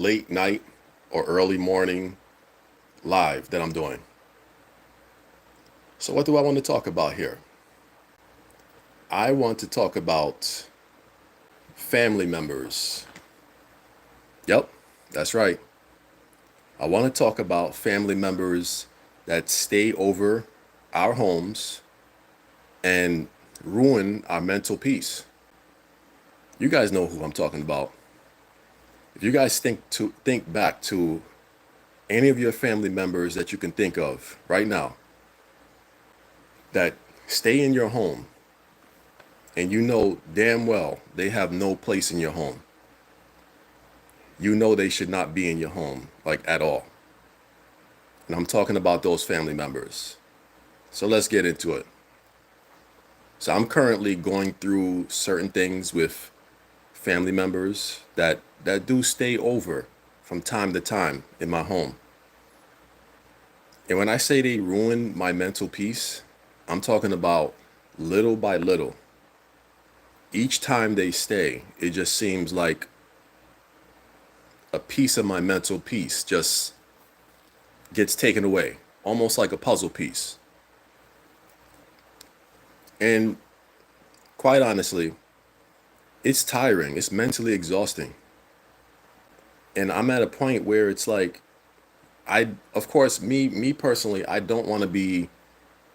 late night or early morning live that I'm doing. So, what do I want to talk about here? I want to talk about family members. Yep, that's right. I want to talk about family members that stay over our homes and ruin our mental peace. You guys know who I'm talking about. If you guys think back to any of your family members that you can think of right now that stay in your home and you know damn well they have no place in your home. You know they should not be in your home like at all. And I'm talking about those family members. So let's get into it. So I'm currently going through certain things with family members that do stay over from time to time in my home. And when I say they ruin my mental peace, I'm talking about little by little. Each time they stay, it just seems like a piece of my mental peace just gets taken away, almost like a puzzle piece. And quite honestly, it's tiring, it's mentally exhausting. And I'm at a point where it's like of course, me personally, I don't want to be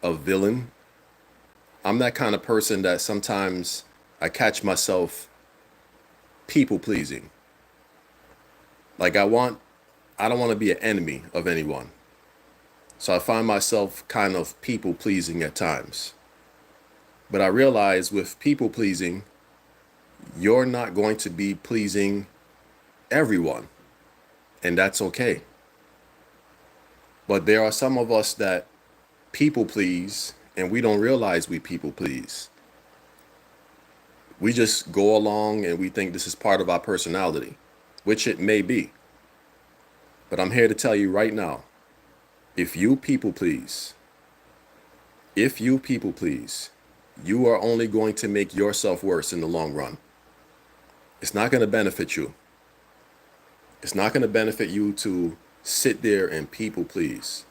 a villain. I'm that kind of person that sometimes I catch myself people pleasing. Like I don't want to be an enemy of anyone. So I find myself kind of people pleasing at times. But I realize with people pleasing, you're not going to be pleasing everyone, and that's okay. But there are some of us that people please and we don't realize we people please. We just go along and we think this is part of our personality, which it may be. But I'm here to tell you right now, if you people please, if you people please, you are only going to make yourself worse in the long run. It's not going to benefit you. It's not going to benefit you to sit there and people please.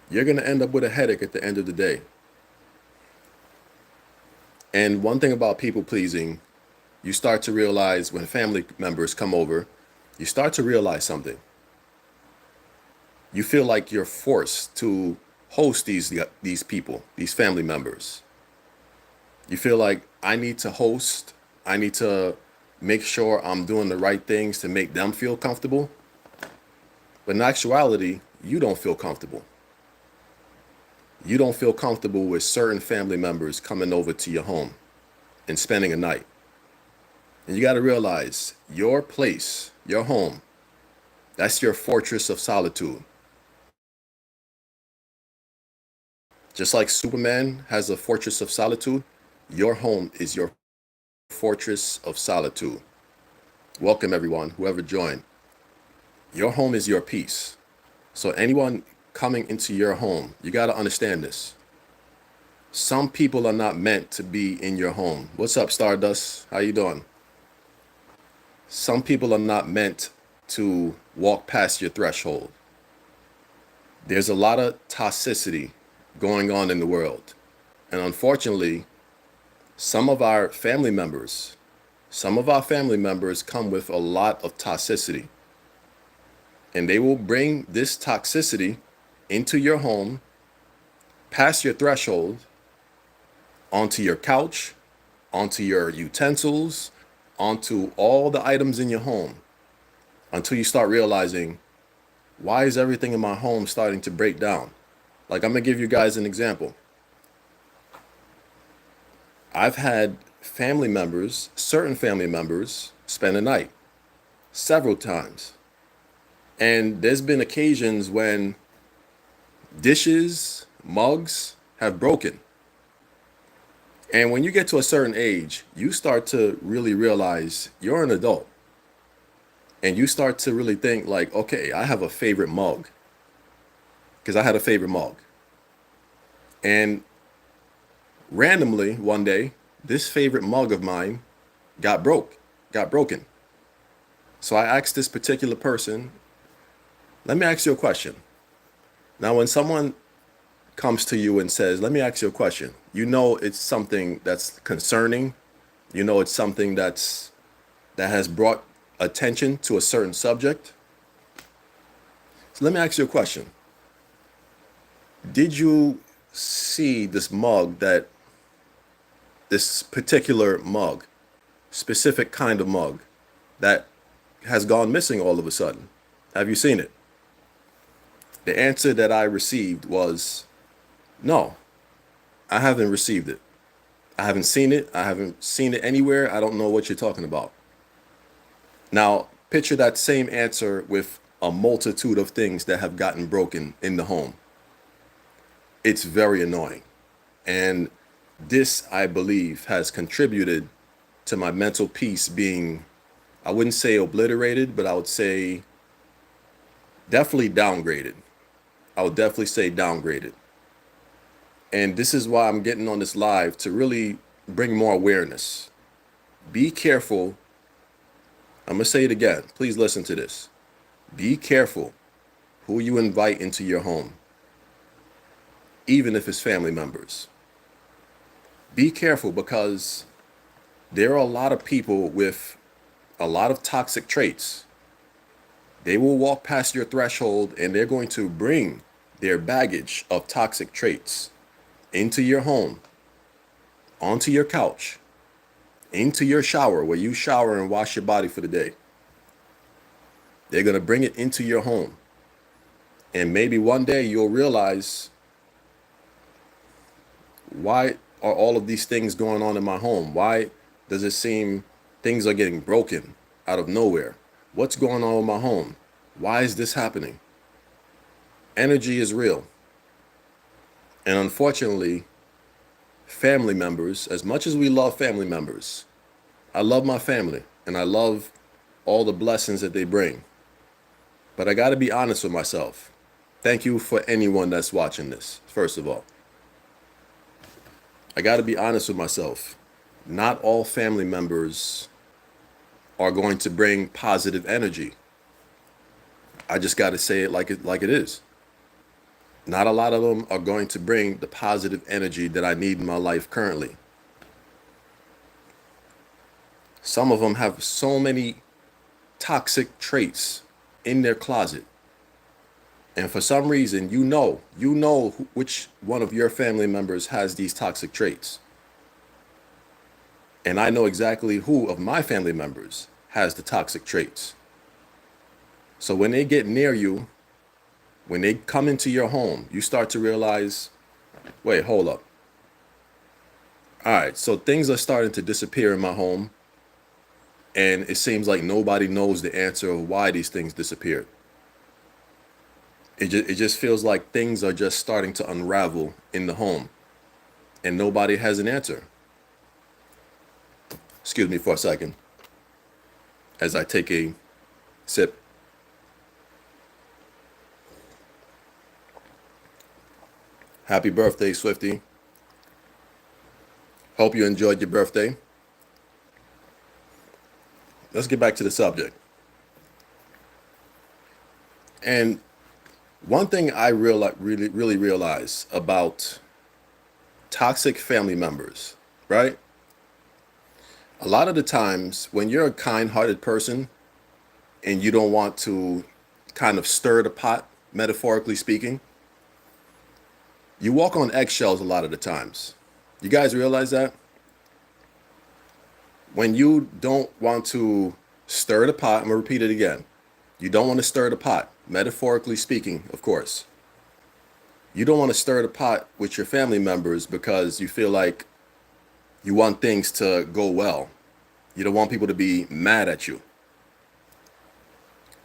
You're going to end up with a headache at the end of the day. And one thing about people pleasing, you start to realize when family members come over, you start to realize something. You feel like you're forced to host these people, these family members. You feel like I need to host, I need to make sure I'm doing the right things to make them feel comfortable. But in actuality, you don't feel comfortable. You don't feel comfortable with certain family members coming over to your home and spending a night. And you got to realize your place, your home, that's your fortress of solitude. Just like Superman has a fortress of solitude, your home is your fortress of solitude. Welcome, everyone, whoever joined. Your home is your peace. So anyone coming into your home, you got to understand this. Some people are not meant to be in your home. What's up, Stardust? How you doing? Some people are not meant to walk past your threshold. There's a lot of toxicity going on in the world. And unfortunately, some of our family members come with a lot of toxicity. And they will bring this toxicity into your home, past your threshold, onto your couch, onto your utensils, onto all the items in your home, until you start realizing, why is everything in my home starting to break down? Like, I'm gonna give you guys an example. I've had family members, certain family members, spend a night several times. And there's been occasions when dishes, mugs have broken. And when you get to a certain age, you start to really realize you're an adult. And you start to really think like, okay, I have a favorite mug. Because I had a favorite mug. And randomly one day, this favorite mug of mine got broken. So I asked this particular person, let me ask you a question. Now, when someone comes to you and says, let me ask you a question, you know it's something that's concerning. You know it's something that has brought attention to a certain subject. So let me ask you a question. Did you see this particular mug, specific kind of mug that has gone missing all of a sudden? Have you seen it? The answer that I received was no, I haven't received it. I haven't seen it. I haven't seen it anywhere. I don't know what you're talking about. Now, picture that same answer with a multitude of things that have gotten broken in the home. It's very annoying. And this, I believe, has contributed to my mental peace being, I wouldn't say obliterated, but I would say definitely downgraded. I would definitely say downgraded. And this is why I'm getting on this live to really bring more awareness. Be careful. I'm going to say it again. Please listen to this. Be careful who you invite into your home, even if it's family members. Be careful because there are a lot of people with a lot of toxic traits. They will walk past your threshold and they're going to bring their baggage of toxic traits into your home, onto your couch, into your shower where you shower and wash your body for the day. They're going to bring it into your home. And maybe one day you'll realize, why are all of these things going on in my home? Why does it seem things are getting broken out of nowhere? What's going on in my home? Why is this happening? Energy is real. And unfortunately, family members, as much as we love family members, I love my family and I love all the blessings that they bring. But I got to be honest with myself. Thank you for anyone that's watching this, first of all. I got to be honest with myself. Not all family members are going to bring positive energy. I just got to say it like it is. Not a lot of them are going to bring the positive energy that I need in my life currently. Some of them have so many toxic traits in their closet. And for some reason, you know which one of your family members has these toxic traits. And I know exactly who of my family members has the toxic traits. So when they get near you, when they come into your home, you start to realize, wait, hold up. All right, so things are starting to disappear in my home. And it seems like nobody knows the answer of why these things disappeared. It just feels like things are just starting to unravel in the home. And nobody has an answer. Excuse me for a second as I take a sip. Happy birthday, Swifty. Hope you enjoyed your birthday. Let's get back to the subject. And one thing I really realize about toxic family members, right? A lot of the times when you're a kind-hearted person and you don't want to kind of stir the pot, metaphorically speaking, you walk on eggshells a lot of the times. You guys realize that? When you don't want to stir the pot, I'm going to repeat it again. You don't want to stir the pot, metaphorically speaking, of course. You don't want to stir the pot with your family members because you feel like you want things to go well. You don't want people to be mad at you.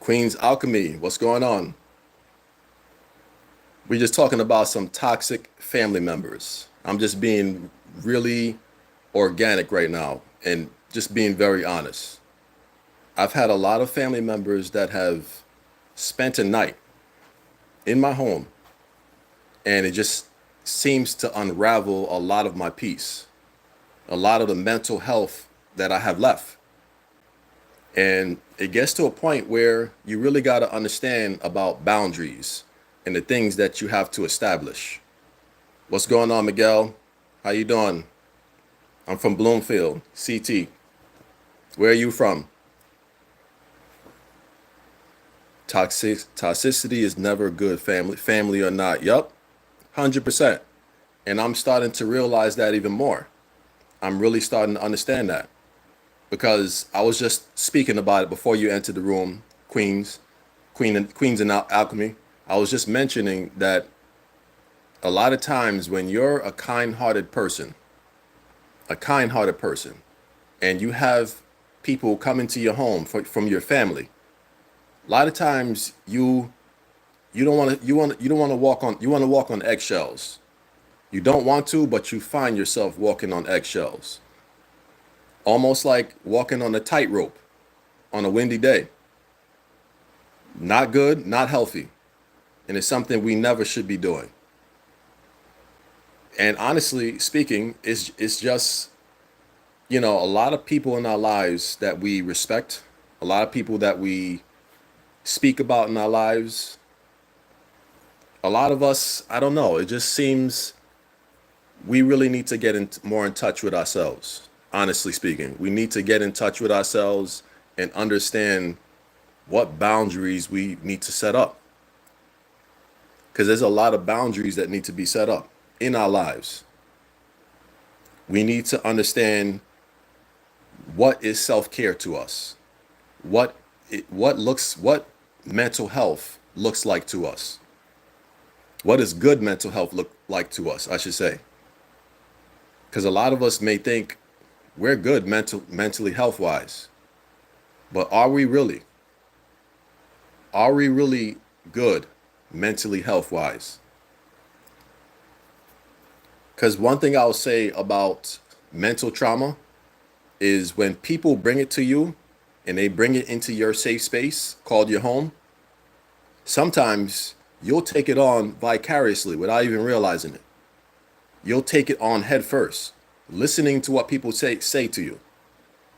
Queen's Alchemy, what's going on? We're just talking about some toxic family members. I'm just being really organic right now and just being very honest. I've had a lot of family members that have spent a night in my home, and it just seems to unravel a lot of my peace, a lot of the mental health that I have left. And it gets to a point where you really got to understand about boundaries and the things that you have to establish. What's going on, Miguel? How you doing? I'm from Bloomfield, CT. Where are you from? Toxicity is never good, family or not. Yup, 100%. And I'm starting to realize that even more. I'm really starting to understand that because I was just speaking about it before you entered the room, Queens and Alchemy. I was just mentioning that a lot of times when you're a kind-hearted person, and you have people come into your home from your family, a lot of times you don't want to you don't want to walk on eggshells. You don't want to, but you find yourself walking on eggshells, almost like walking on a tightrope on a windy day. Not good, not healthy, and it's something we never should be doing. And honestly speaking, it's just, a lot of people in our lives that we respect, a lot of people that we speak about in our lives, a lot of us, I don't know, it just seems we really need to get more in touch with ourselves. Honestly speaking, we need to get in touch with ourselves and understand what boundaries we need to set up. Because there's a lot of boundaries that need to be set up in our lives. We need to understand what is self-care to us, what mental health looks like to us, what does good mental health look like to us, I should say. Because a lot of us may think we're good mentally health wise, but are we really? Are we really good mentally health wise? Because one thing I'll say about mental trauma is when people bring it to you and they bring it into your safe space called your home, sometimes you'll take it on vicariously without even realizing it. You'll take it on head first, listening to what people say to you.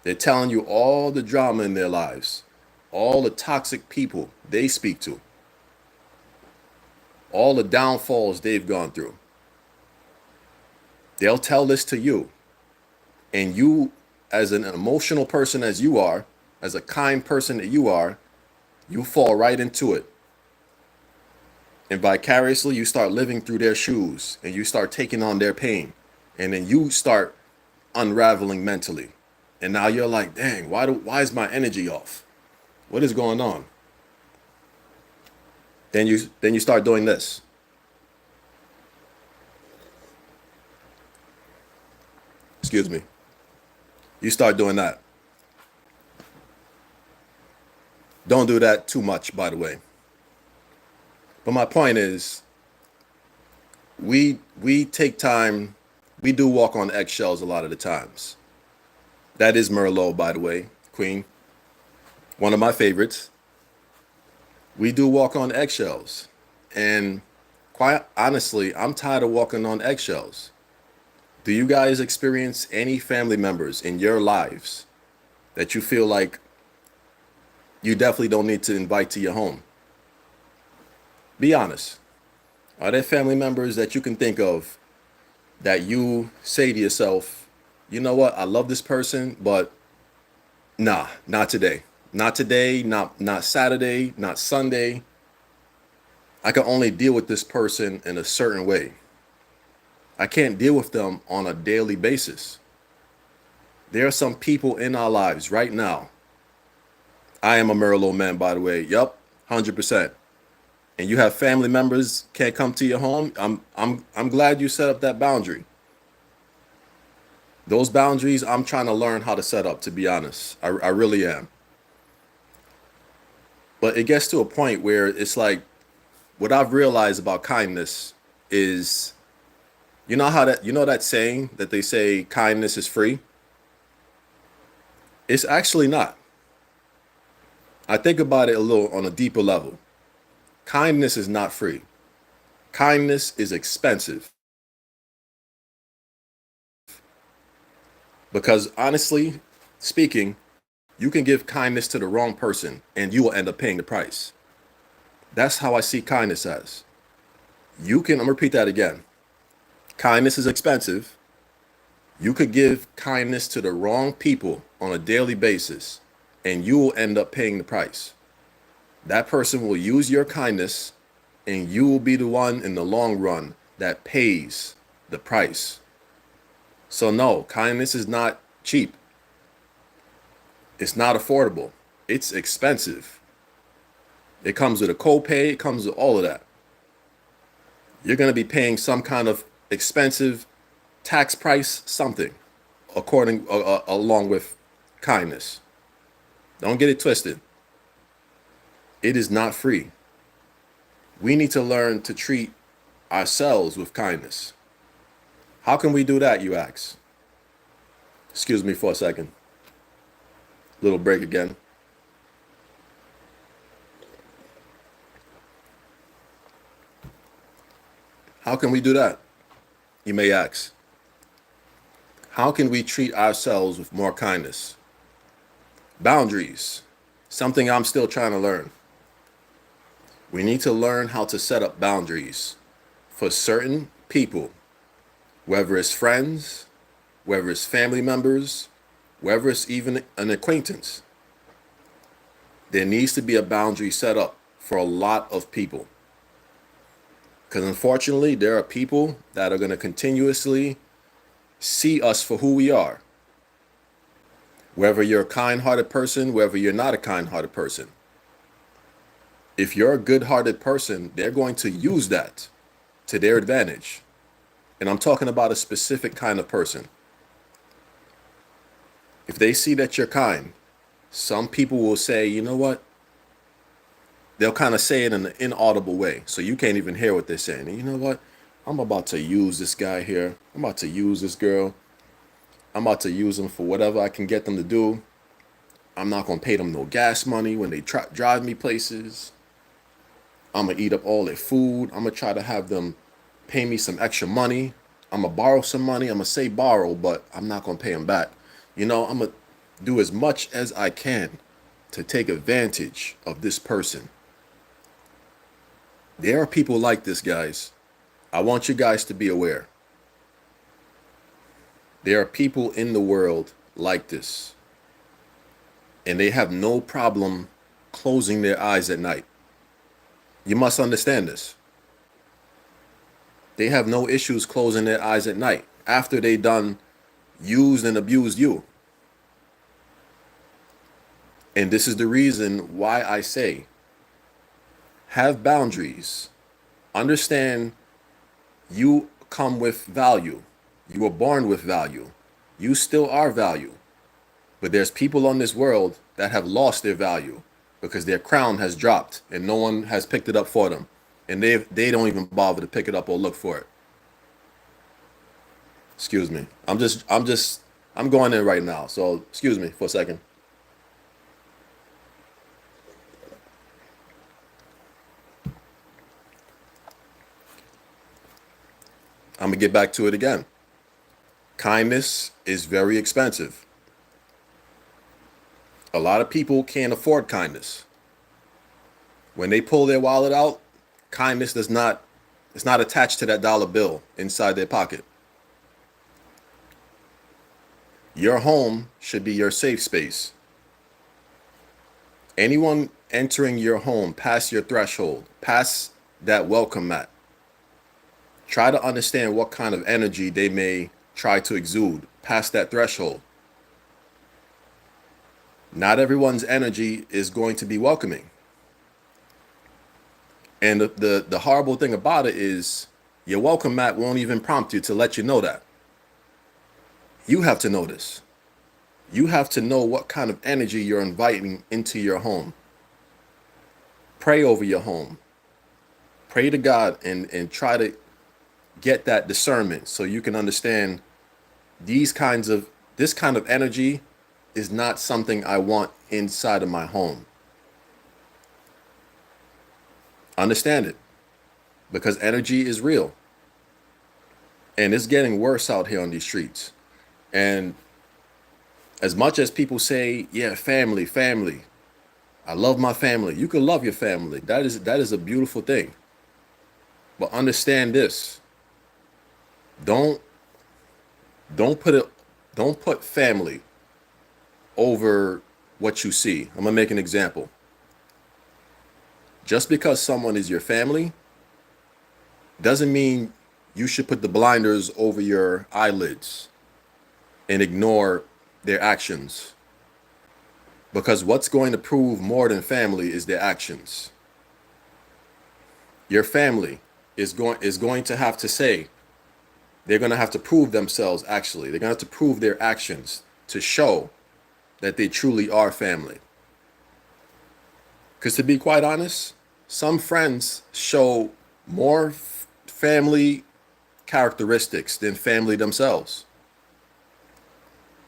They're telling you all the drama in their lives, all the toxic people they speak to, all the downfalls they've gone through. They'll tell this to you. And you, as an emotional person as you are, as a kind person that you are, you fall right into it. And vicariously, you start living through their shoes and you start taking on their pain. And then you start unraveling mentally. And now you're like, dang, why is my energy off? What is going on? Then you start doing this. Excuse me. You start doing that. Don't do that too much, by the way. But my point is, we take time. We do walk on eggshells a lot of the times. That is Merlot, by the way, Queen. One of my favorites. We do walk on eggshells. And quite honestly, I'm tired of walking on eggshells. Do you guys experience any family members in your lives that you feel like you definitely don't need to invite to your home? Be honest. Are there family members that you can think of that you say to yourself, you know what, I love this person, but nah, not today. Not today, not Saturday, not Sunday. I can only deal with this person in a certain way. I can't deal with them on a daily basis. There are some people in our lives right now. I am a Merlot man, by the way. Yup, 100%. And you have family members can't come to your home. I'm glad you set up that boundary. Those boundaries I'm trying to learn how to set up, to be honest. I really am. But it gets to a point where it's like what I've realized about kindness is, that saying that they say kindness is free? It's actually not. I think about it a little on a deeper level. Kindness is not free. Kindness is expensive. Because honestly speaking, You can give kindness to the wrong person and you will end up paying the price. That's how I see kindness as. I'm gonna repeat that again. Kindness is expensive. You could give kindness to the wrong people on a daily basis and you will end up paying the price. That person will use your kindness and you will be the one in the long run that pays the price. So no, kindness is not cheap. It's not affordable. It's expensive. It comes with a copay. It comes with all of that. You're going to be paying some kind of expensive tax price, something, along with kindness. Don't get it twisted. It is not free. We need to learn to treat ourselves with kindness. How can we do that, you ask? Excuse me for a second. Little break again. How can we do that? You may ask. How can we treat ourselves with more kindness? Boundaries. Something I'm still trying to learn. We need to learn how to set up boundaries for certain people, whether it's friends, whether it's family members, whether it's even an acquaintance. There needs to be a boundary set up for a lot of people. Because unfortunately, there are people that are going to continuously see us for who we are. Whether you're a kind-hearted person, whether you're not a kind-hearted person. If you're a good-hearted person, they're going to use that to their advantage. And I'm talking about a specific kind of person. If they see that you're kind, some people will say, you know what? They'll kind of say it in an inaudible way. So you can't even hear what they're saying. And you know what? I'm about to use this guy here. I'm about to use this girl. I'm about to use them for whatever I can get them to do. I'm not going to pay them no gas money when they drive me places. I'm going to eat up all their food. I'm going to try to have them pay me some extra money. I'm going to borrow some money. I'm going to say borrow, but I'm not going to pay them back. You know, I'm going to do as much as I can to take advantage of this person. There are people like this, guys. I want you guys to be aware. There are people in the world like this. And they have no problem closing their eyes at night. You must understand this. They have no issues closing their eyes at night after they done used and abused you. And this is the reason why I say, have boundaries. Understand you come with value. You were born with value. You still are value. But there's people on this world that have lost their value because their crown has dropped and no one has picked it up for them. And they don't even bother to pick it up or look for it. Excuse me. I'm going in right now. So excuse me for a second. I'm going to get back to it again. Kindness is very expensive. A lot of people can't afford kindness. When they pull their wallet out, kindness it's not attached to that dollar bill inside their pocket. Your home should be your safe space. Anyone entering your home past your threshold, past that welcome mat, try to understand what kind of energy they may try to exude past that threshold. Not everyone's energy is going to be welcoming. And the horrible thing about it is your welcome mat won't even prompt you to let you know that. You have to know this. You have to know what kind of energy you're inviting into your home. Pray over your home. Pray to God and try to get that discernment so you can understand this kind of energy is not something I want inside of my home. Understand it, because energy is real. And it's getting worse out here on these streets. And As much as people say, yeah, family, family, I love my family. You can love your family. That is a beautiful thing. But understand this. Don't don't put it don't put family over what you see. I'm gonna make an example. Just because someone is your family doesn't mean you should put the blinders over your eyelids and ignore their actions. Because what's going to prove more than family is their actions. Your family is going to have to say, they're going to have to prove themselves actually. They're going to have to prove their actions to show that they truly are family. Because to be quite honest, some friends show more family characteristics than family themselves.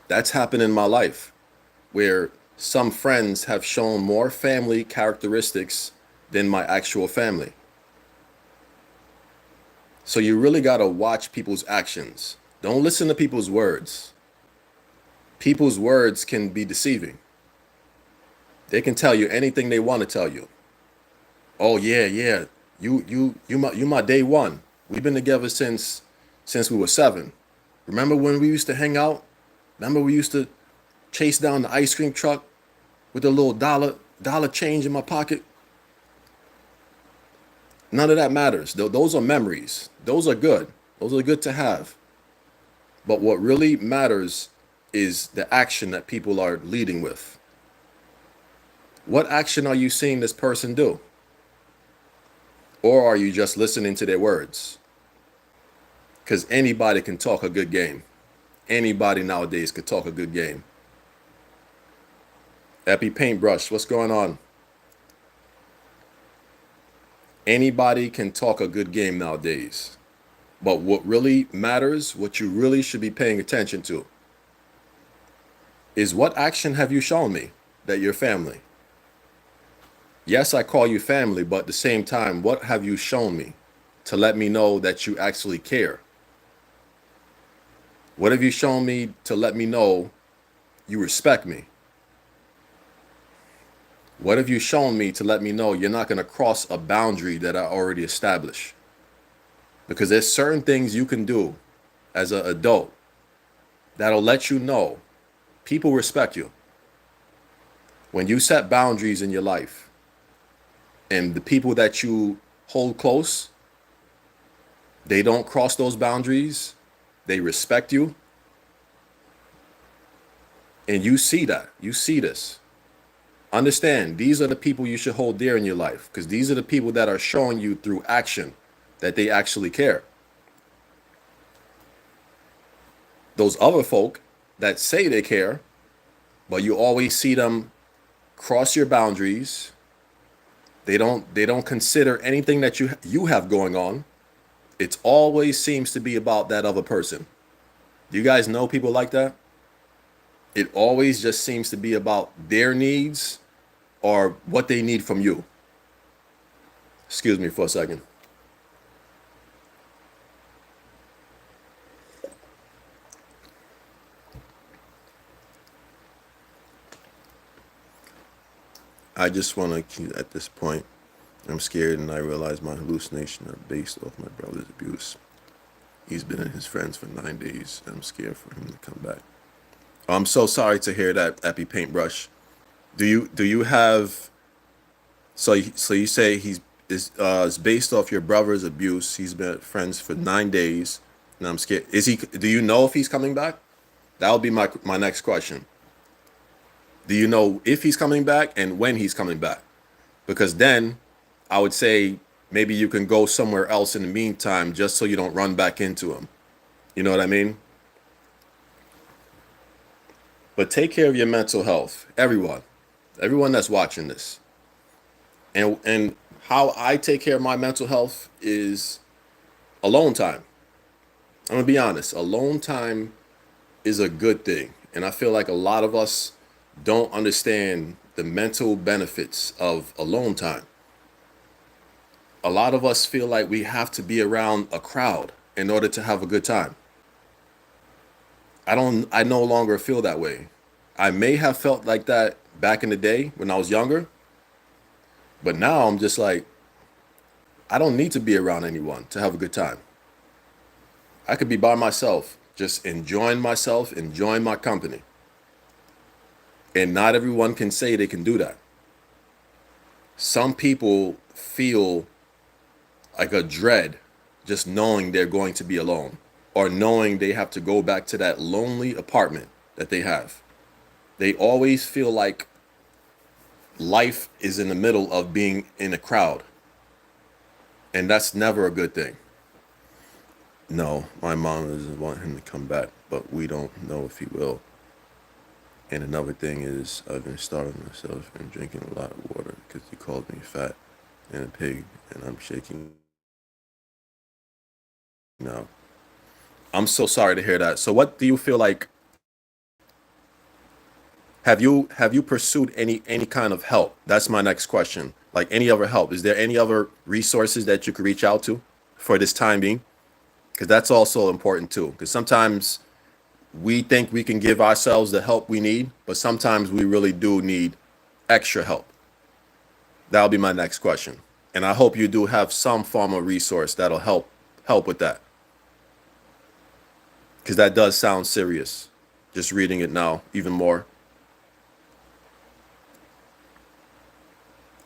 That's happened in my life where some friends have shown more family characteristics than my actual family. So you really got to watch people's actions. Don't listen to people's words. People's words can be deceiving. They can tell you anything they want to tell you. Oh yeah, yeah. You my day one. We've been together since we were 7. Remember when we used to hang out? Remember we used to chase down the ice cream truck with a little dollar change in my pocket? None of that matters. Those are memories. Those are good. Those are good to have. But what really matters is the action that people are leading with. What action are you seeing this person do? Or are you just listening to their words? Because anybody can talk a good game. Anybody nowadays could talk a good game. Epi Paintbrush, what's going on? Anybody can talk a good game nowadays. But what really matters, what you really should be paying attention to, is what action have you shown me that you're family? Yes, I call you family, but at the same time, what have you shown me to let me know that you actually care? What have you shown me to let me know you respect me? What have you shown me to let me know you're not going to cross a boundary that I already established? Because there's certain things you can do as an adult that'll let you know people respect you. When you set boundaries in your life and the people that you hold close, they don't cross those boundaries, they respect you, and you see that, you see this. Understand, these are the people you should hold dear in your life because these are the people that are showing you through action that they actually care. Those other folk that say they care, but you always see them cross your boundaries. They don't consider anything that you have going on. It always seems to be about that other person. Do you guys know people like that? It always just seems to be about their needs or what they need from you. Excuse me for a second. I just want to keep at this point. I'm scared and I realize my hallucinations are based off my brother's abuse. He's been in his friends for 9 days and I'm scared for him to come back. I'm so sorry to hear that, Epi Paintbrush. Do you have so you say it's based off your brother's abuse. He's been friends for 9 days, and I'm scared. Is he? Do you know if he's coming back? That would be my next question. Do you know if he's coming back and when he's coming back? Because then I would say maybe you can go somewhere else in the meantime, just so you don't run back into him. You know what I mean? But take care of your mental health, everyone that's watching this. And how I take care of my mental health is alone time. I'm gonna be honest, alone time is a good thing. And I feel like a lot of us don't understand the mental benefits of alone time. A lot of us feel like we have to be around a crowd in order to have a good time. I no longer feel that way. I may have felt like that back in the day when I was younger, but now I'm just like, I don't need to be around anyone to have a good time. I could be by myself, just enjoying myself, enjoying my company. And not everyone can say they can do that. Some people feel like a dread just knowing they're going to be alone or knowing they have to go back to that lonely apartment that they have. They always feel like life is in the middle of being in a crowd, and that's never a good thing. No, my mom doesn't want him to come back, but we don't know if he will. And another thing is, I've been starving myself and drinking a lot of water because he called me fat and a pig, and I'm shaking now. I'm so sorry to hear that. So, what do you feel like? Have you pursued any kind of help? That's my next question. Like any other help? Is there any other resources that you could reach out to for this time being? Because that's also important too. Because sometimes we think we can give ourselves the help we need, but sometimes we really do need extra help. That'll be my next question. And I hope you do have some form of resource that'll help with that. Because that does sound serious. Just reading it now, even more.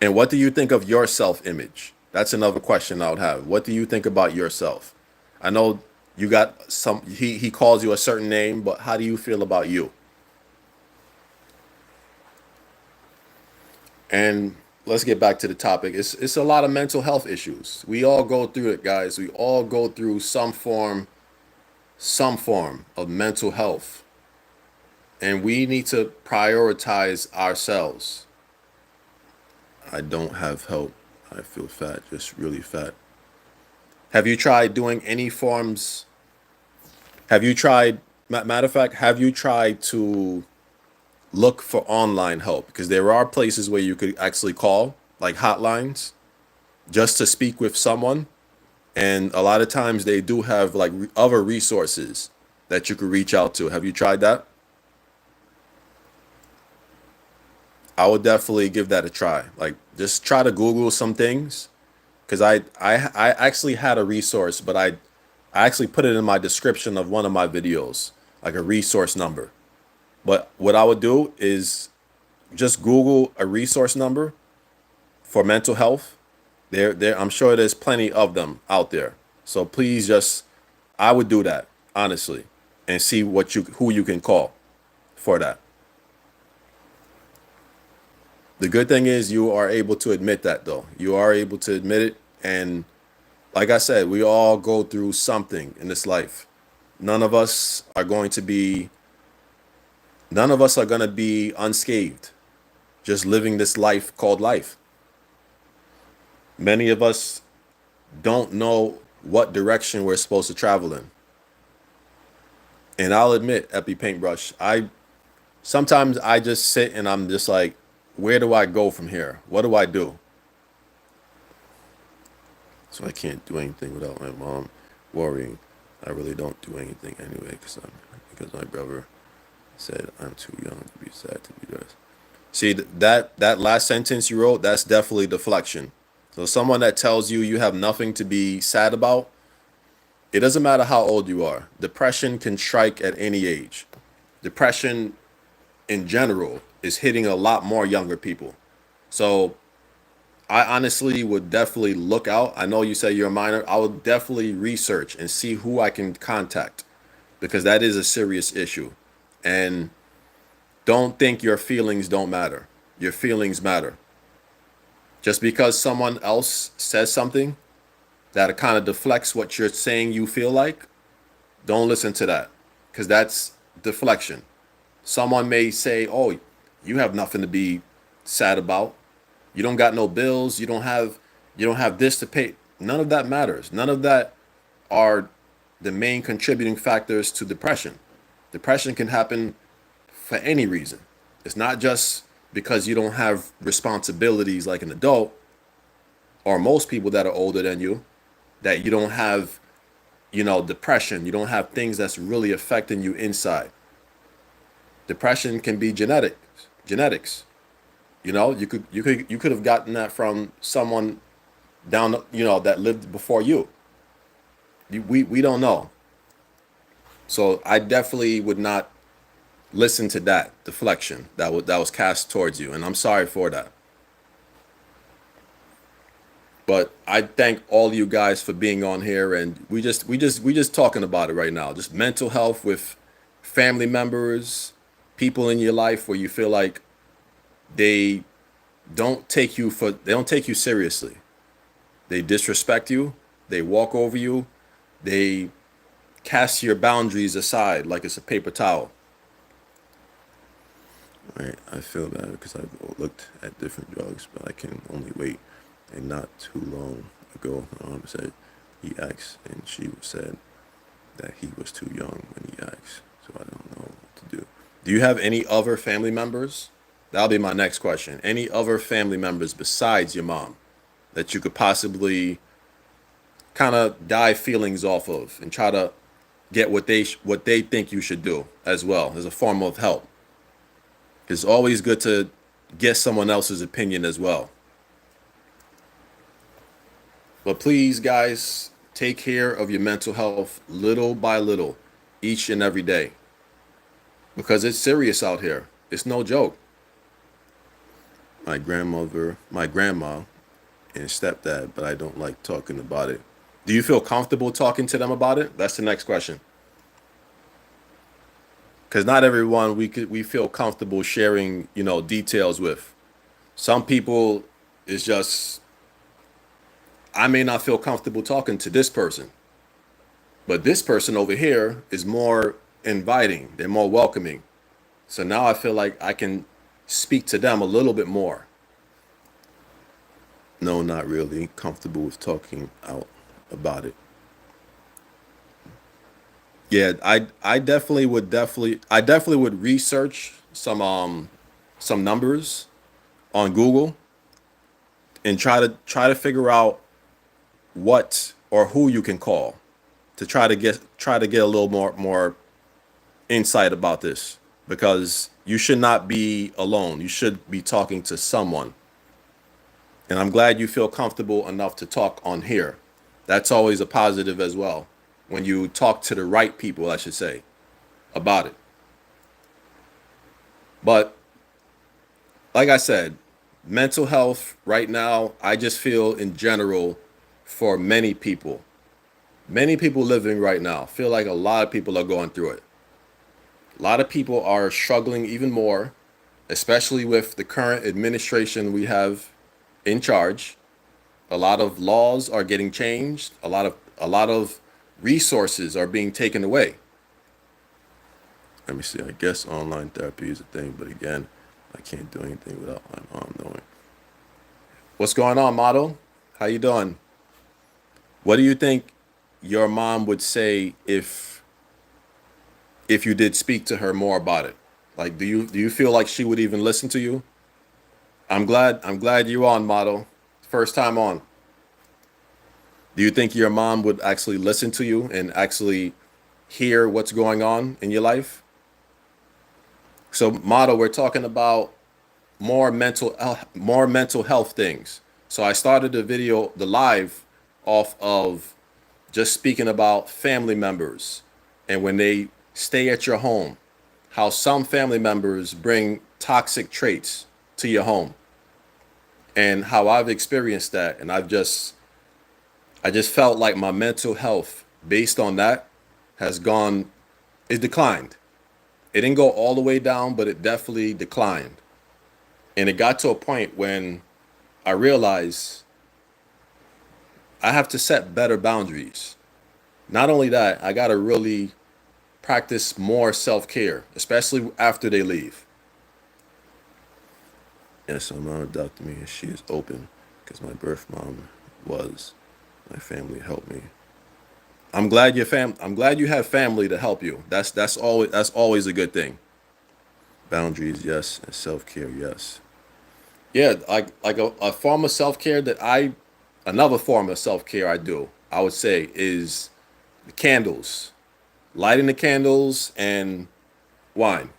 And what do you think of your self image? That's another question I would have. What do you think about yourself? I know you got some, he calls you a certain name, but how do you feel about you? And let's get back to the topic. It's a lot of mental health issues. We all go through it, guys. We all go through some form of mental health. And we need to prioritize ourselves. I don't have help. I feel fat, just really fat. Have you tried doing any forms? Have you tried, matter of fact, have you tried to look for online help? Because there are places where you could actually call, like hotlines, just to speak with someone. And a lot of times they do have like other resources that you could reach out to. Have you tried that? I would definitely give that a try. Like just try to Google some things because I actually had a resource, but I actually put it in my description of one of my videos, like a resource number. But what I would do is just Google a resource number for mental health. I'm sure there's plenty of them out there. So please just, I would do that honestly, and see who you can call for that. The good thing is you are able to admit that though. You are able to admit it, and like I said, we all go through something in this life. None of us are going to be none of us are going to be unscathed just living this life called life. Many of us don't know what direction we're supposed to travel in. And I'll admit, Epi Paintbrush, I sometimes I just sit and I'm just like, where do I go from here? What do I do? So I can't do anything without my mom worrying. I really don't do anything anyway because my brother said I'm too young to be sad to be this. See that last sentence you wrote, that's definitely deflection. So someone that tells you you have nothing to be sad about, it doesn't matter how old you are. Depression can strike at any age. Depression in general is hitting a lot more younger people. So I honestly would definitely look out. I know you say you're a minor. I would definitely research and see who I can contact because that is a serious issue. And don't think your feelings don't matter. Your feelings matter. Just because someone else says something that kind of deflects what you're saying you feel like, don't listen to that because that's deflection. Someone may say, "Oh, you have nothing to be sad about. You don't got no bills. You don't have this to pay." None of that matters. None of that are the main contributing factors to depression. Depression can happen for any reason. It's not just because you don't have responsibilities like an adult or most people that are older than you that you don't have, depression. You don't have things that's really affecting you inside. Depression can be genetics. You could have gotten that from someone down, that lived before you. We don't know. So I definitely would not listen to that deflection that was cast towards you, and I'm sorry for that. But I thank all you guys for being on here, and we just talking about it right now. Just mental health with family members, people in your life where you feel like they they don't take you seriously. They disrespect you, they walk over you, they cast your boundaries aside like it's a paper towel. Right, I feel bad because I've looked at different drugs, but I can only wait. And not too long ago, my mom said he asked, and she said that he was too young when he asked. So I don't know what to do. Do you have any other family members? That'll be my next question. Any other family members besides your mom that you could possibly kind of die feelings off of and try to get what they think you should do as well as a form of help? It's always good to get someone else's opinion as well. But please, guys, take care of your mental health little by little, each and every day, because it's serious out here. It's no joke. My grandma, and stepdad, but I don't like talking about it. Do you feel comfortable talking to them about it? That's the next question. Because not everyone we feel comfortable sharing, details with. Some people is just, I may not feel comfortable talking to this person, but this person over here is more inviting. They're more welcoming. So now I feel like I can speak to them a little bit more. No, not really comfortable with talking out about it. Yeah, I definitely would research some numbers on Google and try to figure out what or who you can call to try to get a little more insight about this, because you should not be alone. You should be talking to someone. And I'm glad you feel comfortable enough to talk on here. That's always a positive as well. When you talk to the right people, I should say, about it. But like I said, mental health right now, I just feel in general for many people living right now, feel like a lot of people are going through it. A lot of people are struggling even more, especially with the current administration we have in charge. A lot of laws are getting changed. A lot of resources are being taken away. Let me see. I guess online therapy is a thing, but again, I can't do anything without my mom knowing. What's going on, model? How you doing? What do you think your mom would say if you did speak to her more about it? Like, do you feel like she would even listen to you? I'm glad you on, model. First time on. Do you think your mom would actually listen to you and actually hear what's going on in your life? So, model, we're talking about more mental health things. So I started the live off of just speaking about family members and when they stay at your home, how some family members bring toxic traits to your home, and how I've experienced that, and I just felt like my mental health based on that has gone, it declined. It didn't go all the way down, but it definitely declined. And it got to a point when I realized I have to set better boundaries. Not only that, I got to really practice more self care, especially after they leave. Yes, my mom adopted me and she is open because my birth mom was. My family helped me. I'm glad you have family to help you. That's always a good thing. Boundaries, yes, and self care, yes. Yeah, like a form of self care another form of self care I do, I would say, is the candles, lighting the candles and wine.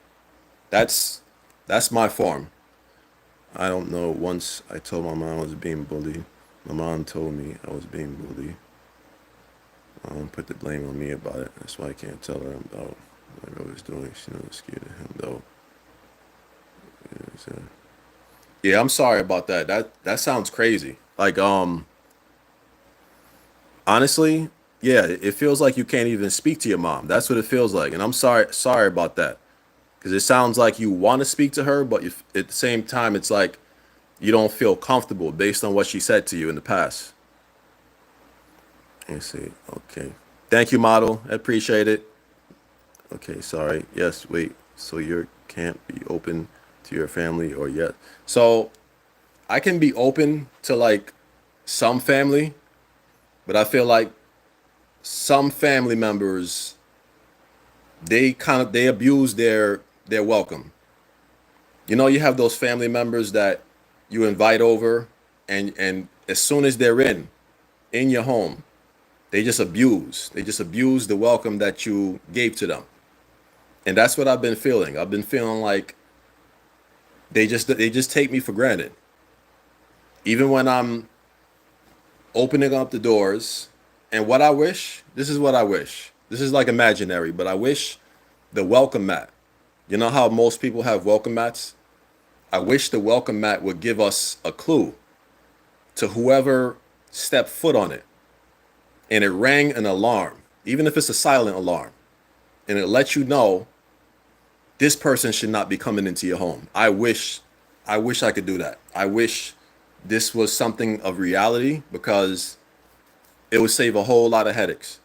That's that's my form. I don't know. Once I told my mom I was being bullied. My mom told me I was being bullied. Put the blame on me about it. That's why I can't tell her about what I was doing. She knows scared of him though. So, yeah, I'm sorry about that. That sounds crazy. Like honestly, yeah, it feels like you can't even speak to your mom. That's what it feels like, and I'm sorry about that because it sounds like you want to speak to her, but at the same time, it's like you don't feel comfortable based on what she said to you in the past. Let's see. Okay. Thank you, model. I appreciate it. Okay, sorry. Yes, wait. So you can't be open to your family or yet. So I can be open to like some family, but I feel like some family members they abuse their welcome. You know, you have those family members that you invite over and as soon as they're in your home, they just abuse the welcome that you gave to them. And that's what I've been feeling. I've been feeling like they just take me for granted. Even when I'm opening up the doors, and what I wish, this is what I wish. This is like imaginary, but I wish the welcome mat. You know how most people have welcome mats? I wish the welcome mat would give us a clue to whoever stepped foot on it. And it rang an alarm, even if it's a silent alarm. And it lets you know this person should not be coming into your home. I wish I could do that. I wish this was something of reality because it would save a whole lot of headaches.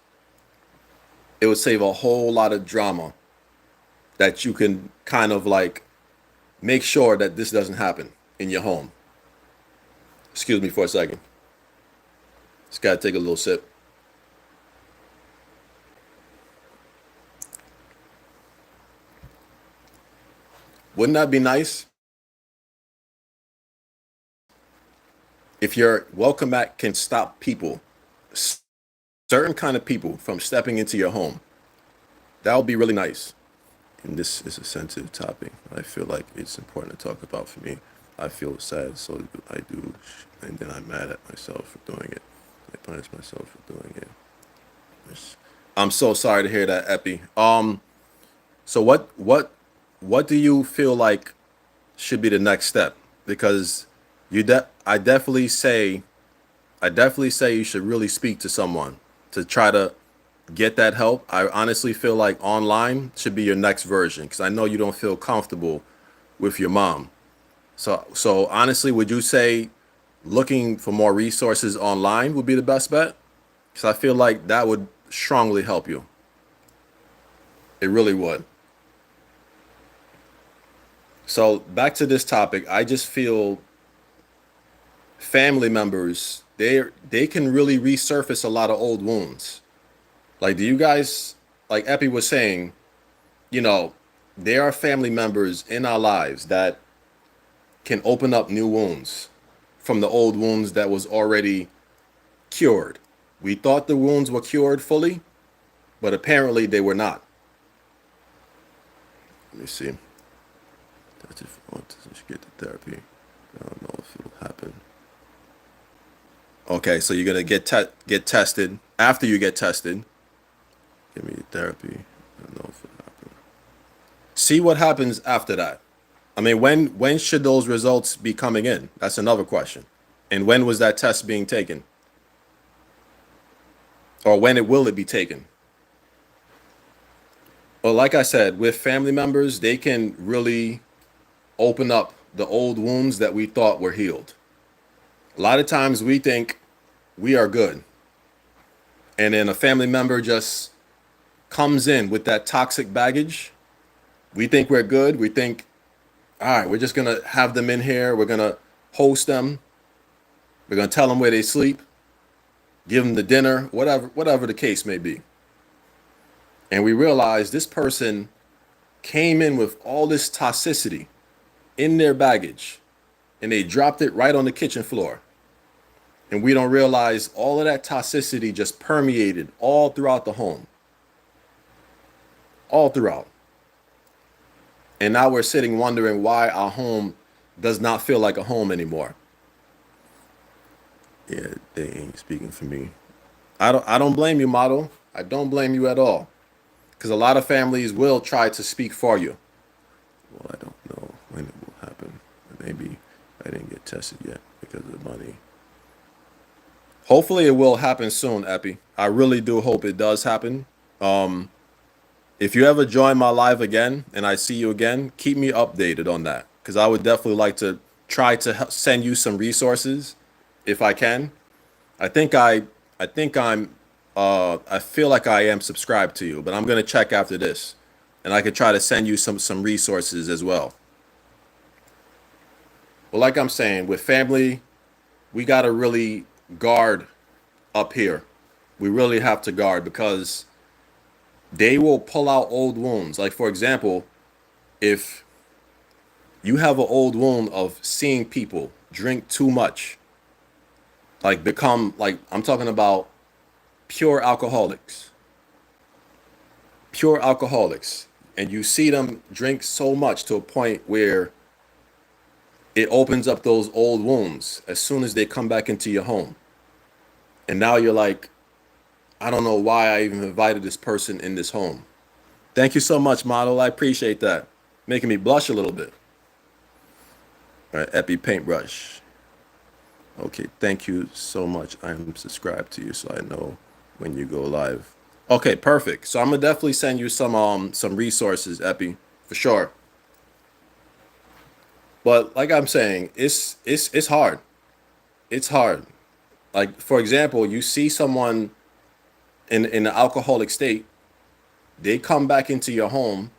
It would save a whole lot of drama that you can kind of like make sure that this doesn't happen in your home. Excuse me for a second. Just gotta take a little sip. Wouldn't that be nice if your welcome mat can stop people, certain kind of people, from stepping into your home? That would be really nice. And this is a sensitive topic. I feel like it's important to talk about for me. I feel sad, so I do, and then I'm mad at myself for doing it. I punish myself for doing it. I'm so sorry to hear that, Epi. So what do you feel like should be the next step? Because I definitely say you should really speak to someone to try to get that help. I honestly feel like online should be your next version because I know you don't feel comfortable with your mom. So honestly, would you say looking for more resources online would be the best bet? Because I feel like that would strongly help you. It really would. So back to this topic, I just feel family members they can really resurface a lot of old wounds. Like, do you guys, like Epi was saying, you know, there are family members in our lives that can open up new wounds from the old wounds that was already cured. We thought the wounds were cured fully, but apparently they were not. Let me see. That's if autism should get to therapy. I don't know if it'll happen. Okay, so you're gonna get tested. After you get tested, give me therapy. I don't know if it'll happen. See what happens after that. I mean, when should those results be coming in? That's another question. And when was that test being taken? Or when will it be taken? Well, like I said, with family members, they can really open up the old wounds that we thought were healed. A lot of times we think we are good, and then a family member just comes in with that toxic baggage. We think we're good. We think, all right, we're just gonna have them in here. We're gonna host them. We're gonna tell them where they sleep, give them the dinner, whatever the case may be. And we realize this person came in with all this toxicity in their baggage, and they dropped it right on the kitchen floor. And we don't realize all of that toxicity just permeated all throughout the home, all throughout. And now we're sitting wondering why our home does not feel like a home anymore. Yeah, they ain't speaking for me. I don't blame you, model. I don't blame you at all. Because a lot of families will try to speak for you. Well, I don't know when it will happen. Maybe I didn't get tested yet because of the money. Hopefully it will happen soon, Epi. I really do hope it does happen. If you ever join my live again and I see you again, keep me updated on that. Because I would definitely like to try to send you some resources if I can. I think I think I feel like I am subscribed to you, but I'm gonna check after this, and I could try to send you some resources as well. Well, like I'm saying, with family, we gotta really guard up here. We really have to guard because they will pull out old wounds. Like for example, if you have an old wound of seeing people drink too much, like become like I'm talking about pure alcoholics, pure alcoholics, and you see them drink so much to a point where it opens up those old wounds as soon as they come back into your home. And now you're like, I don't know why I even invited this person in this home. Thank you so much, model. I appreciate that. Making me blush a little bit. All right, Epi paintbrush. Okay, thank you so much. I am subscribed to you so I know when you go live. Okay, perfect. So I'm gonna definitely send you some resources, Epi, for sure. But like I'm saying, it's hard. It's hard. Like for example, you see someone in an alcoholic state, they come back into your home,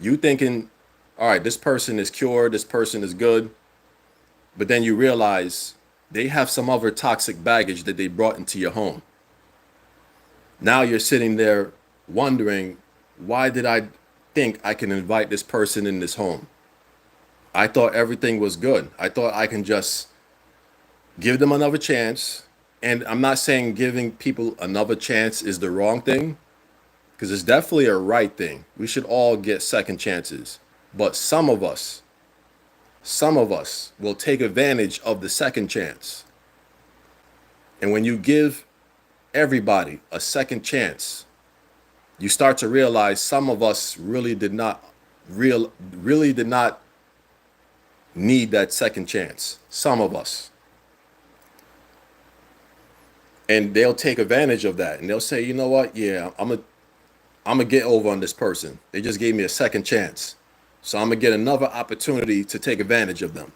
you thinking, all right, this person is cured, this person is good, but then you realize they have some other toxic baggage that they brought into your home. Now you're sitting there wondering, why did I think I can invite this person in this home? I thought everything was good. I thought I can just give them another chance. And I'm not saying giving people another chance is the wrong thing, because it's definitely a right thing. We should all get second chances. But some of us will take advantage of the second chance. And when you give everybody a second chance, you start to realize some of us really did not need that second chance. Some of us. And they'll take advantage of that and they'll say, you know what? Yeah, I'm gonna get over on this person. They just gave me a second chance. So I'm gonna get another opportunity to take advantage of them.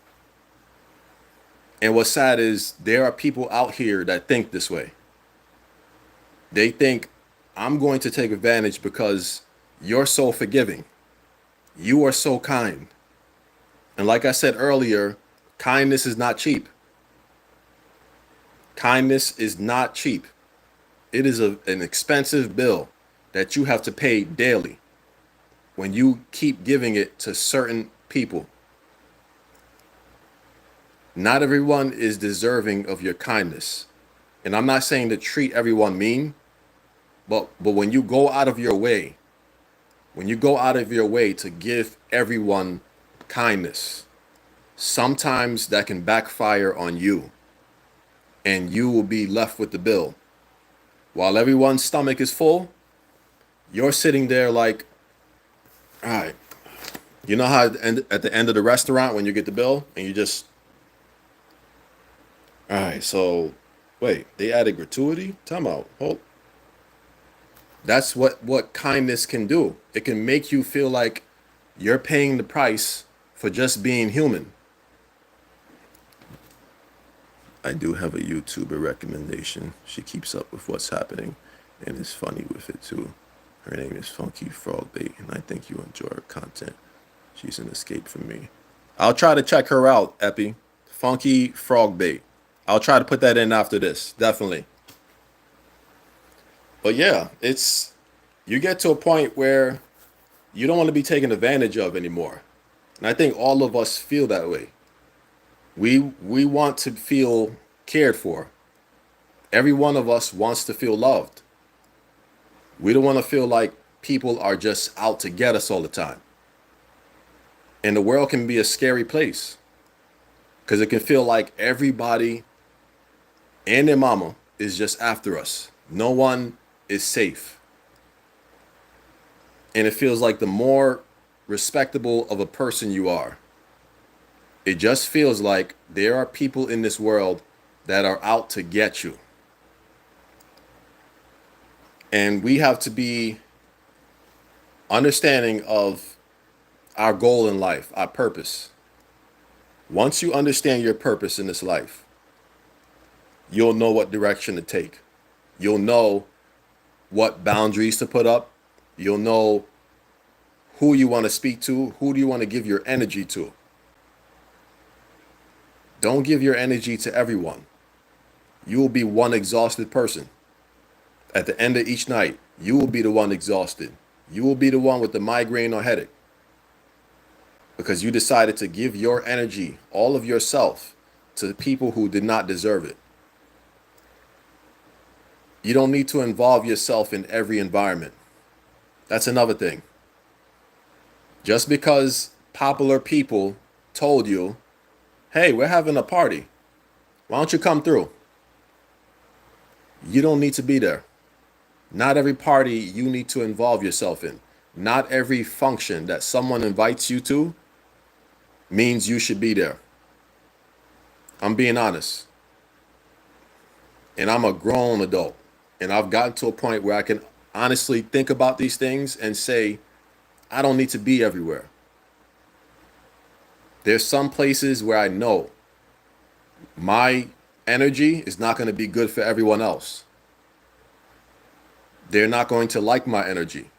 And what's sad is there are people out here that think this way. They think I'm going to take advantage because you're so forgiving. You are so kind. And like I said earlier, kindness is not cheap. Kindness is not cheap. It is an expensive bill that you have to pay daily when you keep giving it to certain people. Not everyone is deserving of your kindness. And I'm not saying to treat everyone mean, but when you go out of your way, to give everyone kindness, sometimes that can backfire on you and you will be left with the bill. While everyone's stomach is full, you're sitting there like, all right, you know how at the end of the restaurant when you get the bill and you just, all right, so wait, they added gratuity? Time out. Hold. That's what kindness can do. It can make you feel like you're paying the price for just being human. I do have a YouTuber recommendation. She keeps up with what's happening and is funny with it too. Her name is Funky Frogbait, and I think you enjoy her content. She's an escape from me. I'll try to check her out, Epi. Funky Frogbait. I'll try to put that in after this, definitely. But yeah, you get to a point where you don't want to be taken advantage of anymore. And I think all of us feel that way. We want to feel cared for. Every one of us wants to feel loved. We don't want to feel like people are just out to get us all the time. And the world can be a scary place because it can feel like everybody and their mama is just after us. No one is safe. And it feels like the more respectable of a person you are, it just feels like there are people in this world that are out to get you. And we have to be understanding of our goal in life, our purpose. Once you understand your purpose in this life, you'll know what direction to take. You'll know what boundaries to put up. You'll know who you want to speak to, who do you want to give your energy to. Don't give your energy to everyone. You will be one exhausted person. At the end of each night, you will be the one exhausted. You will be the one with the migraine or headache because you decided to give your energy, all of yourself, to people who did not deserve it. You don't need to involve yourself in every environment. That's another thing. Just because popular people told you, hey, we're having a party, why don't you come through? You don't need to be there. Not every party you need to involve yourself in. Not every function that someone invites you to means you should be there. I'm being honest. And I'm a grown adult. And I've gotten to a point where I can honestly think about these things and say, I don't need to be everywhere. There's some places where I know my energy is not going to be good for everyone else. They're not going to like my energy.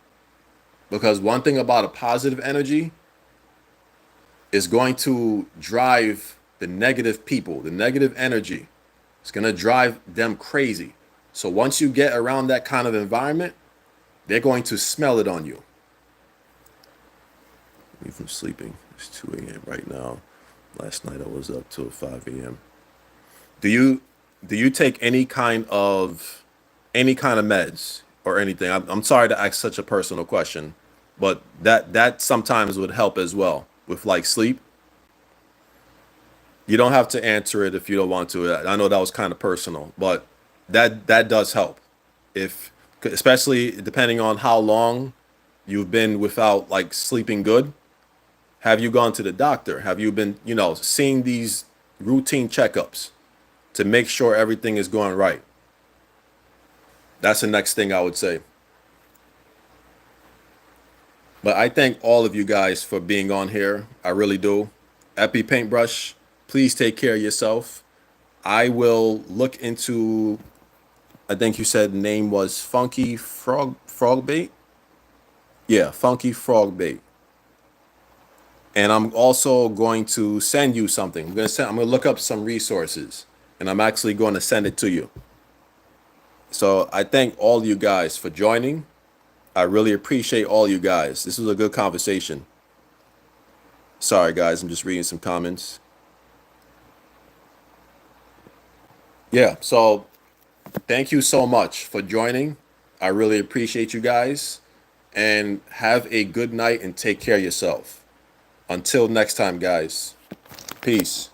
Because one thing about a positive energy is going to drive the negative people, the negative energy. It's going to drive them crazy. So once you get around that kind of environment, they're going to smell it on you. Me from sleeping. It's 2 a.m. right now. Last night I was up till 5 a.m. Do you take any kind of meds or anything? I'm sorry to ask such a personal question, but that sometimes would help as well with like sleep. You don't have to answer it if you don't want to. I know that was kind of personal, but that does help. If especially depending on how long you've been without like sleeping good. Have you gone to the doctor? Have you been, seeing these routine checkups to make sure everything is going right? That's the next thing I would say. But I thank all of you guys for being on here. I really do. Epi Paintbrush, please take care of yourself. I will look into, I think you said the name was Funky Frog Bait. Yeah, Funky Frog Bait. And I'm also going to send you something. I'm going to look up some resources and I'm actually going to send it to you. So I thank all you guys for joining. I really appreciate all you guys. This was a good conversation. Sorry, guys. I'm just reading some comments. Yeah. So thank you so much for joining. I really appreciate you guys and have a good night and take care of yourself. Until next time, guys. Peace.